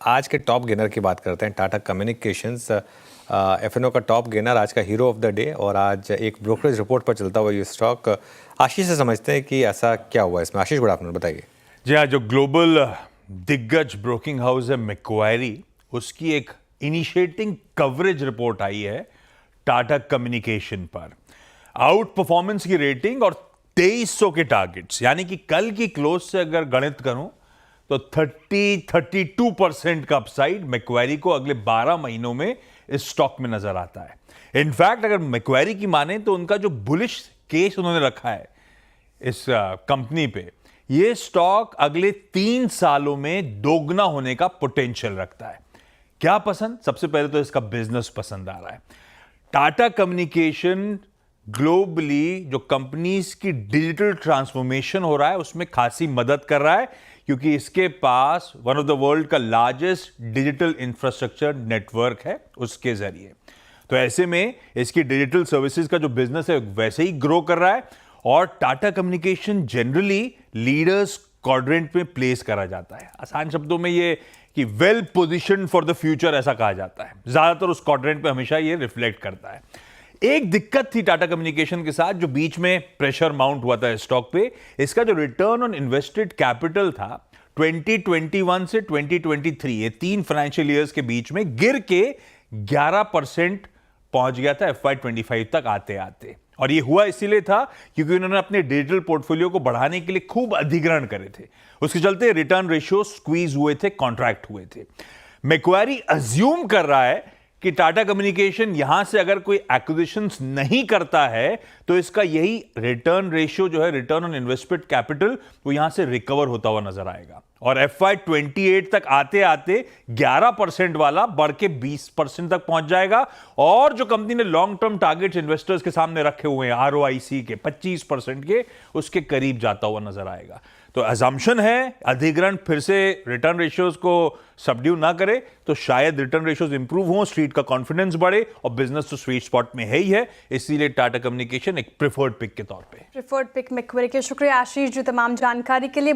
आज के top gainer की बात करते हैं। टाटा कम्युनिकेशंस एफएनओ का टॉप गेनर, आज का हीरो ऑफ द डे, और आज एक ब्रोकरेज रिपोर्ट पर चलता हुआ ये स्टॉक। आशीष से समझते हैं कि ऐसा क्या हुआ इसमें। आशीष, गुड आफ्टरनून, बताइए। जी हाँ, जो ग्लोबल दिग्गज ब्रोकिंग हाउस है मैक्वायरी, उसकी एक इनिशिएटिंग कवरेज रिपोर्ट आई है टाटा कम्युनिकेशन पर। आउट परफॉर्मेंस की रेटिंग और 2300 के टारगेट्स, यानी कि कल की क्लोज से अगर गणित करूं तो 32% का अपसाइड मैक्वायरी को अगले 12 महीनों में इस स्टॉक में नजर आता है। इनफैक्ट अगर मैक्वायरी की माने तो उनका जो बुलिश केस उन्होंने रखा है इस कंपनी पे, ये स्टॉक अगले 3 सालों में दोगुना होने का पोटेंशियल रखता है। क्या पसंद? सबसे पहले तो इसका बिजनेस पसंद आ रहा है। टाटा कम्युनिकेशन ग्लोबली जो कंपनीज की डिजिटल ट्रांसफॉर्मेशन हो रहा है उसमें खासी मदद कर रहा है, क्योंकि इसके पास वन ऑफ द वर्ल्ड का लार्जेस्ट डिजिटल इंफ्रास्ट्रक्चर नेटवर्क है उसके जरिए। तो ऐसे में इसकी डिजिटल सर्विसेज का जो बिजनेस है वैसे ही ग्रो कर रहा है, और Tata communication generally leaders quadrant में प्लेस करा जाता है। आसान शब्दों में ये कि well position for the future ऐसा कहा जाता है। ज्यादातर उस क्वाड्रेंट पे हमेशा ये रिफ्लेक्ट करता है। एक दिक्कत थी टाटा कम्युनिकेशन के साथ, जो बीच में प्रेशर माउंट हुआ था स्टॉक पे, इसका जो रिटर्न ऑन इन्वेस्टेड कैपिटल था 2021 से 2023, ये 3 फाइनेंशियल ईयर्स के बीच में गिर के 11% पहुंच गया था FY25 तक आते आते। और ये हुआ इसीलिए था क्योंकि उन्होंने अपने डिजिटल पोर्टफोलियो को बढ़ाने के लिए खूब अधिग्रहण करे थे। उसके चलते रिटर्न रेशियो स्क्वीज हुए थे, कॉन्ट्रैक्ट हुए थे। मैक्वायरी अज्यूम कर रहा है कि टाटा कम्युनिकेशन यहां से अगर कोई एक्विजिशंस नहीं करता है तो इसका यही रिटर्न रेशियो जो है, रिटर्न ऑन इन्वेस्टेड कैपिटल, वो यहां से रिकवर होता हुआ नजर आएगा। और FY28 तक आते आते 11% वाला बढ़ के 20% तक पहुंच जाएगा। और जो कंपनी ने लॉन्ग टर्म टारगेट्स इन्वेस्टर्स के सामने रखे हुए हैं ROIC के 25% के, उसके करीब जाता हुआ नजर आएगा। तो अजम्पशन है अधिग्रहण फिर से रिटर्न रेशियोज को सबड्यू ना करे तो शायद रिटर्न रेशियोज इंप्रूव हो, स्ट्रीट का कॉन्फिडेंस बढ़े, और बिजनेस तो स्वीट स्पॉट में है ही है। इसीलिए टाटा कम्युनिकेशन एक प्रेफर्ड पिक के तौर पे। प्रेफर्ड पिक मैक्वायरी के। शुक्रिया आशीष जी तमाम जानकारी के लिए।